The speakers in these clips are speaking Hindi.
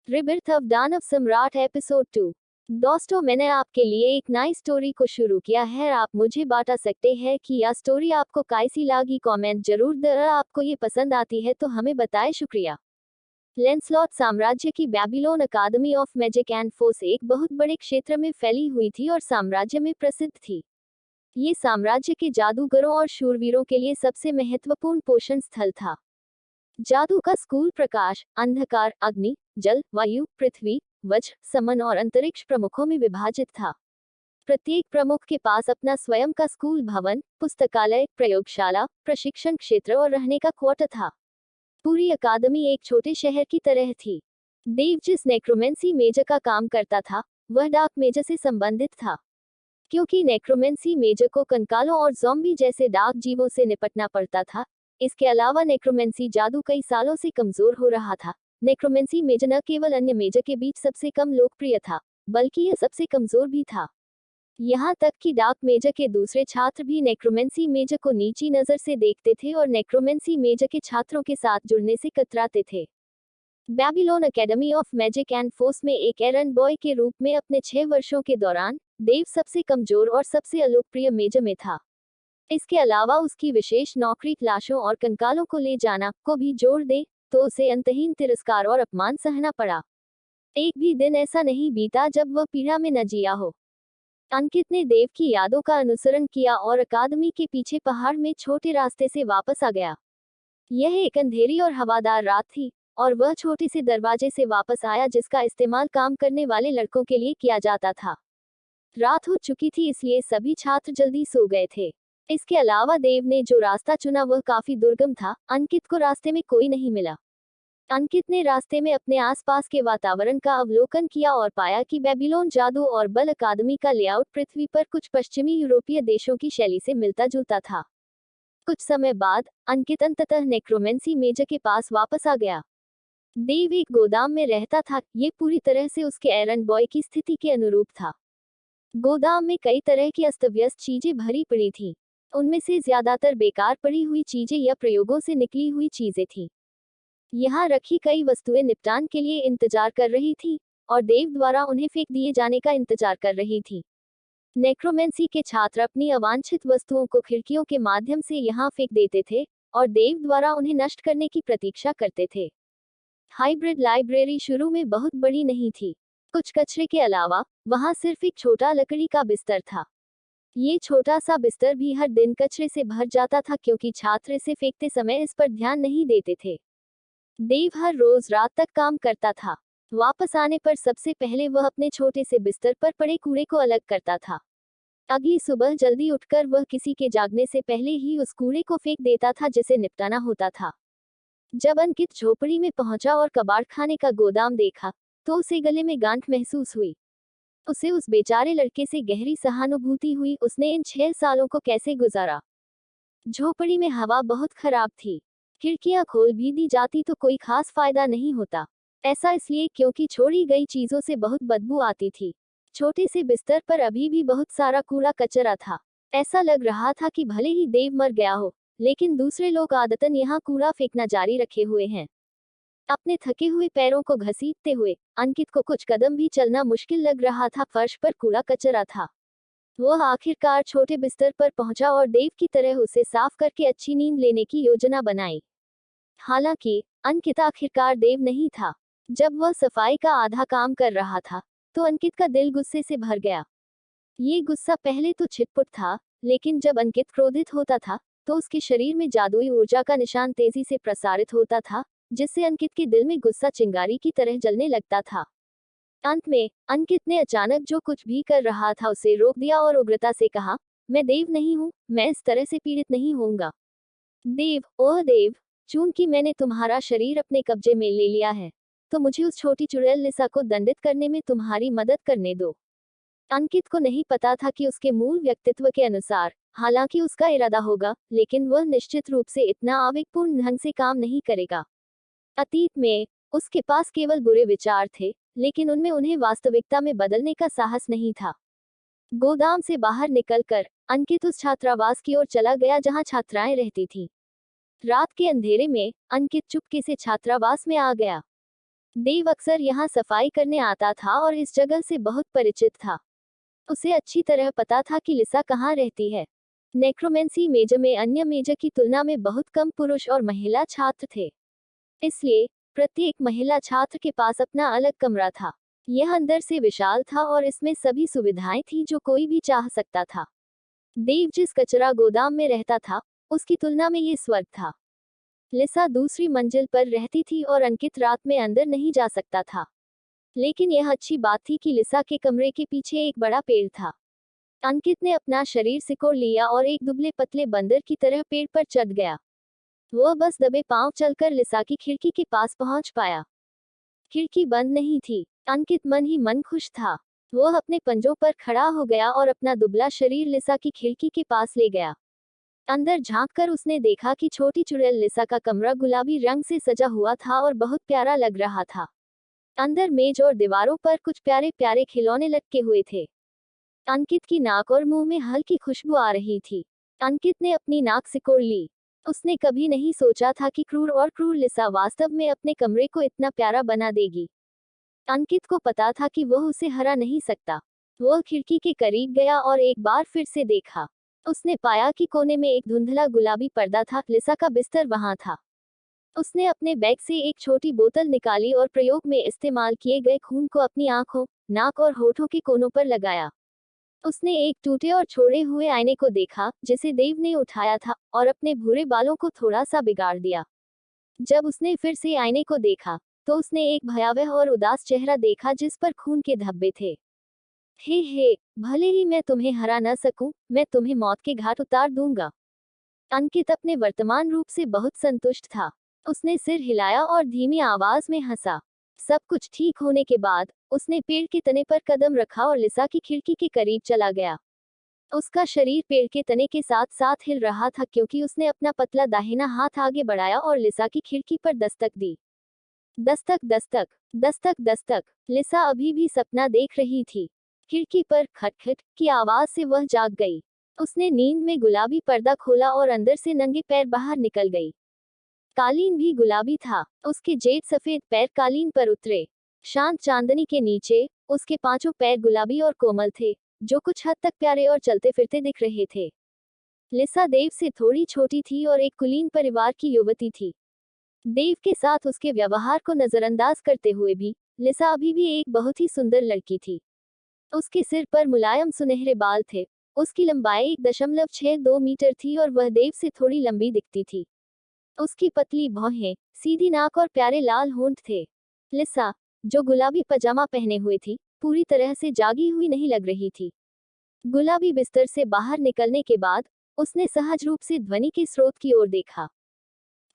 रिबिर्थ ऑफ दानव सम्राट एपिसोड 2। दोस्तों, मैंने आपके लिए एक नई स्टोरी को शुरू किया है। आप मुझे बता सकते हैं कि यह स्टोरी आपको कैसी लगी। कमेंट जरूर अगर आपको ये पसंद आती है तो हमें बताएं। शुक्रिया। लैंसलॉट साम्राज्य की बेबीलोन अकादमी ऑफ मैजिक एंड फोर्स एक बहुत बड़े क्षेत्र में फैली हुई थी और साम्राज्य में प्रसिद्ध थी। ये साम्राज्य के जादूगरों और शूरवीरों के लिए सबसे महत्वपूर्ण पोषण स्थल था। जादू का स्कूल प्रकाश, अंधकार, अग्नि, जल, वायु, पृथ्वी, वज्र, समन और अंतरिक्ष प्रमुखों में विभाजित था। प्रत्येक प्रमुख के पास अपना स्वयं का स्कूल भवन, पुस्तकालय, प्रयोगशाला, प्रशिक्षण क्षेत्र और रहने का क्वार्टर था। पूरी अकादमी एक छोटे शहर की तरह थी। देव जिस नेक्रोमेंसी मेजर का काम करता था, वह डार्क मेजर से संबंधित था। क्योंकि नेक्रोमेंसी मेजर को कंकालों और ज़ॉम्बी जैसे डार्क जीवों से निपटना पड़ता था, इसके अलावा नेक्रोमेंसी जादू कई सालों से कमजोर हो रहा था। नेक्रोमेंसी मेजर न केवल अन्य मेजर के बीच सबसे कम लोकप्रिय था, बल्कि यह सबसे कमजोर भी था। यहाँ तक कि डार्क मेजर के दूसरे छात्र भी नेक्रोमेंसी मेजर को नीची नजर से देखते थे और नेक्रोमेंसी मेजर के छात्रों के साथ जुड़ने से कतराते थे। Babylon academy of magic and force में एक एरंड बॉय के रूप में अपने 6 वर्षों के दौरान देव सबसे कमजोर और सबसे अलोकप्रिय मेजर में था। इसके अलावा उसकी विशेष नौकरी लाशों और कंकालों को ले जाना को भी जोड़ दे तो उसे अंतहीन तिरस्कार और अपमान सहना पड़ा। एक भी दिन ऐसा नहीं बीता जब वह पीड़ा में न जिया हो। अंकित ने देव की यादों का अनुसरण किया और अकादमी के पीछे पहाड़ में छोटे रास्ते से वापस आ गया। यह एक अंधेरी और हवादार रात थी और वह छोटे से दरवाजे से वापस आया जिसका इस्तेमाल काम करने वाले लड़कों के लिए किया जाता था। रात हो चुकी थी, इसलिए सभी छात्र जल्दी सो गए थे। इसके अलावा देव ने जो रास्ता चुना वह काफी दुर्गम था। अंकित को रास्ते में कोई नहीं मिला। अंकित ने रास्ते में अपने आसपास के वातावरण का अवलोकन किया और पाया कि बेबीलोन जादू और बल अकादमी का लेआउट पृथ्वी पर कुछ पश्चिमी यूरोपीय देशों की शैली से मिलता जुलता था। कुछ समय बाद अंकित अंततः नेक्रोमेंसी मेजर के पास वापस आ गया। देव एक गोदाम में रहता था। ये पूरी तरह से उसके एरंड बॉय की स्थिति के अनुरूप था। गोदाम में कई तरह की अस्तव्यस्त चीजें भरी पड़ी थीं। उनमें से ज्यादातर बेकार पड़ी हुई चीजें या प्रयोगों से निकली हुई चीजें थीं। यहाँ रखी कई वस्तुएं निपटान के लिए इंतजार कर रही थीं और देव द्वारा उन्हें फेंक दिए जाने का इंतजार कर रही थीं। नेक्रोमेंसी के छात्र अपनी अवांछित वस्तुओं को खिड़कियों के माध्यम से यहाँ फेंक देते थे और देव द्वारा उन्हें नष्ट करने की प्रतीक्षा करते थे। हाइब्रिड लाइब्रेरी शुरू में बहुत बड़ी नहीं थी। कुछ कचरे के अलावा वहाँ सिर्फ एक छोटा लकड़ी का बिस्तर था। ये छोटा सा बिस्तर भी हर दिन कचरे से भर जाता था क्योंकि छात्र इसे फेंकते समय इस पर ध्यान नहीं देते थे। देव हर रोज रात तक काम करता था। वापस आने पर सबसे पहले वह अपने छोटे से बिस्तर पर पड़े कूड़े को अलग करता था। अगली सुबह जल्दी उठकर वह किसी के जागने से पहले ही उस कूड़े को फेंक देता था जिसे निपटाना होता था। जब अंकित झोपड़ी में पहुंचा और कबाड़खाने का गोदाम देखा तो उसे गले में गांठ महसूस हुई। उसे उस बेचारे लड़के से गहरी सहानुभूति हुई। उसने इन 6 सालों को कैसे गुजारा। झोपड़ी में हवा बहुत खराब थी। खिड़कियां खोल भी दी जाती तो कोई खास फायदा नहीं होता। ऐसा इसलिए क्योंकि छोड़ी गई चीजों से बहुत बदबू आती थी। छोटे से बिस्तर पर अभी भी बहुत सारा कूड़ा कचरा था। ऐसा लग रहा था कि भले ही देव मर गया हो, लेकिन दूसरे लोग आदतन यहाँ कूड़ा फेंकना जारी रखे हुए हैं। अपने थके हुए पैरों को घसीटते हुए अंकित को कुछ कदम भी चलना मुश्किल लग रहा था। फर्श पर कूड़ा कचरा था। वह आखिरकार छोटे बिस्तर पर पहुंचा और देव की तरह उसे साफ करके अच्छी नींद लेने की योजना बनाई। हालांकि अंकित आखिरकार देव नहीं था। जब वह सफाई का आधा काम कर रहा था तो अंकित का दिल गुस्से से भर गया। ये गुस्सा पहले तो छिटपुट था, लेकिन जब अंकित क्रोधित होता था तो उसके शरीर में जादुई ऊर्जा का निशान तेजी से प्रसारित होता था, जिससे अंकित के दिल में गुस्सा चिंगारी की तरह जलने लगता था। अंत में अंकित ने अचानक जो कुछ भी कर रहा था उसे रोक दिया और उग्रता से कहा, मैं देव नहीं हूँ, मैं इस तरह से पीड़ित नहीं होऊंगा। देव, ओह देव, चूंकि मैंने तुम्हारा शरीर अपने कब्जे में ले लिया है तो मुझे उस छोटी चुड़ैल लिसा को दंडित करने में तुम्हारी मदद करने दो। अंकित को नहीं पता था कि उसके मूल व्यक्तित्व के अनुसार हालांकि उसका इरादा होगा, लेकिन वह निश्चित रूप से इतना आवेगपूर्ण ढंग से काम नहीं करेगा। अतीत में उसके पास केवल बुरे विचार थे, लेकिन उनमें उन्हें वास्तविकता में बदलने का साहस नहीं था। गोदाम से बाहर निकलकर अंकित उस छात्रावास की ओर चला गया जहां छात्राएं रहती थीं। रात के अंधेरे में अंकित चुपके से छात्रावास में आ गया। देव अक्सर यहाँ सफाई करने आता था और इस जगह से बहुत परिचित था। उसे अच्छी तरह पता था कि लिसा कहाँ रहती है। नेक्रोमेंसी मेजर में अन्य मेजर की तुलना में बहुत कम पुरुष और महिला छात्र थे, इसलिए प्रत्येक महिला छात्र के पास अपना अलग कमरा था। यह अंदर से विशाल था और इसमें सभी सुविधाएं थी जो कोई भी चाह सकता था। देव जिस कचरा गोदाम में रहता था, उसकी तुलना में ये स्वर्ग था। लिसा दूसरी मंजिल पर रहती थी और अंकित रात में अंदर नहीं जा सकता था। लेकिन यह अच्छी बात थी कि लिसा के कमरे के पीछे एक बड़ा पेड़ था। अंकित ने अपना शरीर सिकोड़ लिया और एक दुबले पतले बंदर की तरह पेड़ पर चढ़ गया। वह बस दबे पांव चलकर लिसा की खिड़की के पास पहुंच पाया। खिड़की बंद नहीं थी। अंकित मन ही मन खुश था। वह अपने पंजों पर खड़ा हो गया और अपना दुबला शरीर लिसा की खिड़की के पास ले गया। अंदर झांककर उसने देखा कि छोटी चुड़ैल लिसा का कमरा गुलाबी रंग से सजा हुआ था और बहुत प्यारा लग रहा था। अंदर मेज और दीवारों पर कुछ प्यारे प्यारे खिलौने लटके हुए थे। अंकित की नाक और मुंह में हल्की खुशबू आ रही थी। अंकित ने अपनी नाक सिकोड़ ली। उसने कभी नहीं सोचा था कि क्रूर लिसा वास्तव में अपने कमरे को इतना प्यारा बना देगी। अंकित को पता था कि वह उसे हरा नहीं सकता। वह खिड़की के करीब गया और एक बार फिर से देखा। उसने पाया कि कोने में एक धुंधला गुलाबी पर्दा था। लिसा का बिस्तर वहां था। उसने अपने बैग से एक छोटी बोतल निकाली और प्रयोग में इस्तेमाल किए गए खून को अपनी आंखों, नाक और होठों के कोनों पर लगाया। उसने एक टूटे और छोड़े हुए आईने को देखा जिसे देव ने उठाया था और अपने भूरे बालों को थोड़ा सा बिगाड़ दिया। जब उसने फिर से आईने को देखा तो उसने एक भयावह और उदास चेहरा देखा जिस पर खून के धब्बे थे। हे, भले ही मैं तुम्हें हरा न सकूं, मैं तुम्हें मौत के घाट उतार दूंगा। अंकित अपने वर्तमान रूप से बहुत संतुष्ट था। उसने सिर हिलाया और धीमी आवाज में हंसा। सब कुछ ठीक होने के बाद उसने पेड़ के तने पर कदम रखा और लिसा की खिड़की के करीब चला गया। उसका शरीर पेड़ के तने के साथ साथ हिल रहा था क्योंकि उसने अपना पतला दाहिना हाथ आगे बढ़ाया और लिसा की खिड़की पर दस्तक दी। दस्तक दस्तक दस्तक दस्तक। लिसा अभी भी सपना देख रही थी। खिड़की पर खटखट की आवाज से वह जाग गई। उसने नींद में गुलाबी पर्दा खोला और अंदर से नंगे पैर बाहर निकल गई। कालीन भी गुलाबी था। उसके जेठ सफेद पैर कालीन पर उतरे। शांत चांदनी के नीचे उसके पांचों पैर गुलाबी और कोमल थे, जो कुछ हद तक प्यारे और चलते फिरते दिख रहे थे। लिसा देव से थोड़ी छोटी थी और एक कुलीन परिवार की युवती थी। देव के साथ उसके व्यवहार को नजरअंदाज करते हुए भी लिसा अभी भी एक बहुत ही सुंदर लड़की थी। उसके सिर पर मुलायम सुनहरे बाल थे। उसकी लंबाई 1.62 मीटर थी और वह देव से थोड़ी लंबी दिखती थी। उसकी पतली भौहें, सीधी नाक और प्यारे लाल होंठ थे। लिसा, जो गुलाबी पजामा पहने हुए थी, पूरी तरह से जागी हुई नहीं लग रही थी। गुलाबी बिस्तर से बाहर निकलने के बाद उसने सहज रूप से ध्वनि के स्रोत की ओर देखा।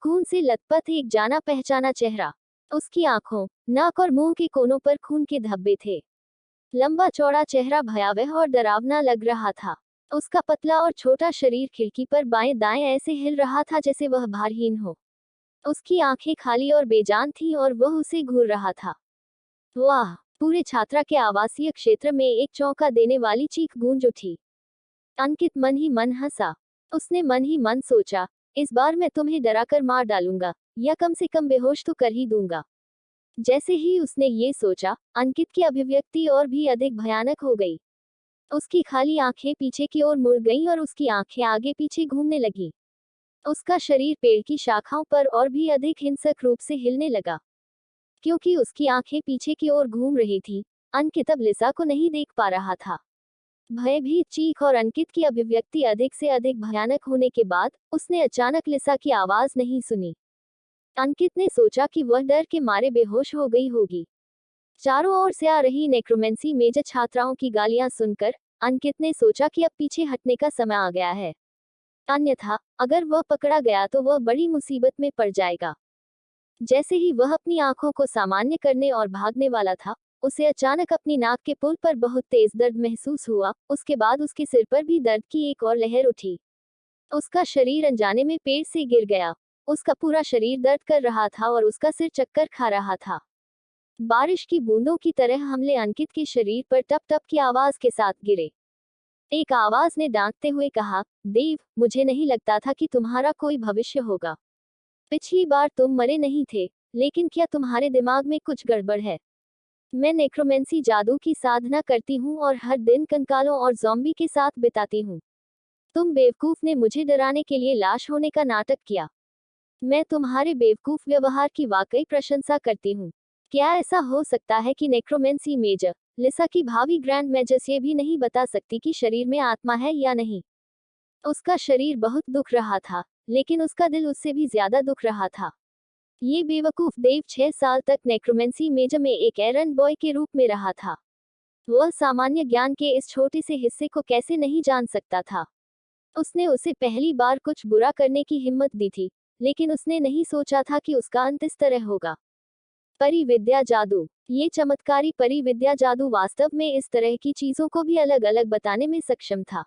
खून से लथपथ एक जाना पहचाना चेहरा। उसकी आंखों, नाक और मुंह के कोनों पर खून के धब्बे थे। लंबा चौड़ा चेहरा भयावह और डरावना लग रहा था। उसका पतला और छोटा शरीर खिड़की पर बाएं दाएं ऐसे हिल रहा था जैसे वह भारहीन हो। उसकी आंखें खाली और बेजान थीं और वह उसे घूर रहा था। वाह! पूरे छात्रा के आवासीय क्षेत्र में एक चौंका देने वाली चीख गूंज उठी। अंकित मन ही मन हंसा। उसने मन ही मन सोचा, इस बार मैं तुम्हें डराकर मार डालूंगा, या कम से कम बेहोश तो कर ही दूंगा। जैसे ही उसने ये सोचा, अंकित की अभिव्यक्ति और भी अधिक भयानक हो गई। उसकी खाली आंखें पीछे की ओर मुड़ गईं और उसकी आंखें आगे पीछे घूमने लगीं। उसका शरीर पेड़ की शाखाओं पर और भी अधिक हिंसक रूप से हिलने लगा। क्योंकि उसकी आंखें पीछे की ओर घूम रही थीं, अंकित अब लिसा को नहीं देख पा रहा था। भयभीत चीख और अंकित की अभिव्यक्ति अधिक से अधिक भयानक होने के बाद उसने अचानक लिसा की आवाज नहीं सुनी। अंकित ने सोचा कि वह डर के मारे बेहोश हो गई होगी। चारों ओर से आ रही नेक्रोमेंसी मेजर छात्राओं की गालियां सुनकर अंकित ने सोचा कि अब पीछे हटने का समय आ गया है। अन्यथा अगर वह पकड़ा गया तो वह बड़ी मुसीबत में पड़ जाएगा। जैसे ही वह अपनी आंखों को सामान्य करने और भागने वाला था, उसे अचानक अपनी नाक के पुल पर बहुत तेज दर्द महसूस हुआ। उसके बाद उसके सिर पर भी दर्द की एक और लहर उठी। उसका शरीर अनजाने में पेड़ से गिर गया। उसका पूरा शरीर दर्द कर रहा था और उसका सिर चक्कर खा रहा था। बारिश की बूंदों की तरह हमले अंकित के शरीर पर टप टप की आवाज के साथ गिरे। एक आवाज ने डांटते हुए कहा, देव, मुझे नहीं लगता था कि तुम्हारा कोई भविष्य होगा। पिछली बार तुम मरे नहीं थे, लेकिन क्या तुम्हारे दिमाग में कुछ गड़बड़ है? मैं नेक्रोमेंसी जादू की साधना करती हूँ और हर दिन कंकालों और ज़ॉम्बी के साथ बिताती हूँ। तुम बेवकूफ ने मुझे डराने के लिए लाश होने का नाटक किया। मैं तुम्हारे बेवकूफ व्यवहार की वाकई प्रशंसा करती हूँ। क्या ऐसा हो सकता है कि नेक्रोमेंसी मेजर लिसा की भावी ग्रैंड मेजर्स ये भी नहीं बता सकती कि शरीर में आत्मा है या नहीं? उसका शरीर बहुत दुख रहा था, लेकिन उसका दिल उससे भी ज्यादा दुख रहा था। ये बेवकूफ देव 6 साल तक नेक्रोमेंसी मेजर में एक एरंड बॉय के रूप में रहा था। वह सामान्य ज्ञान के इस छोटे से हिस्से को कैसे नहीं जान सकता था? उसने उसे पहली बार कुछ बुरा करने की हिम्मत दी थी, लेकिन उसने नहीं सोचा था कि उसका अंत इस तरह होगा। परिविद्या जादू। ये चमत्कारी परिविद्या जादू वास्तव में इस तरह की चीजों को भी अलग अलग बताने में सक्षम था।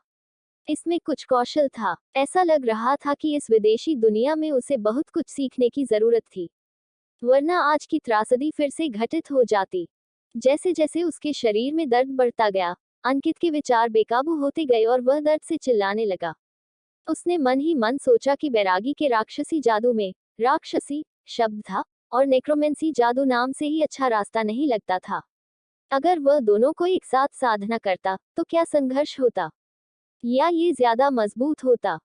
इसमें कुछ कौशल था। ऐसा लग रहा था कि इस विदेशी दुनिया में उसे बहुत कुछ सीखने की जरूरत थी, वरना आज की त्रासदी फिर से घटित हो जाती। जैसे जैसे उसके शरीर में दर्द बढ़ता गया, अंकित के विचार बेकाबू होते गए और वह दर्द से चिल्लाने लगा। उसने मन ही मन सोचा कि बैरागी के राक्षसी जादू में राक्षसी शब्द था, और नेक्रोमेंसी जादू नाम से ही अच्छा रास्ता नहीं लगता था। अगर वह दोनों को एक साथ साधना करता तो क्या संघर्ष होता, या ये ज्यादा मजबूत होता?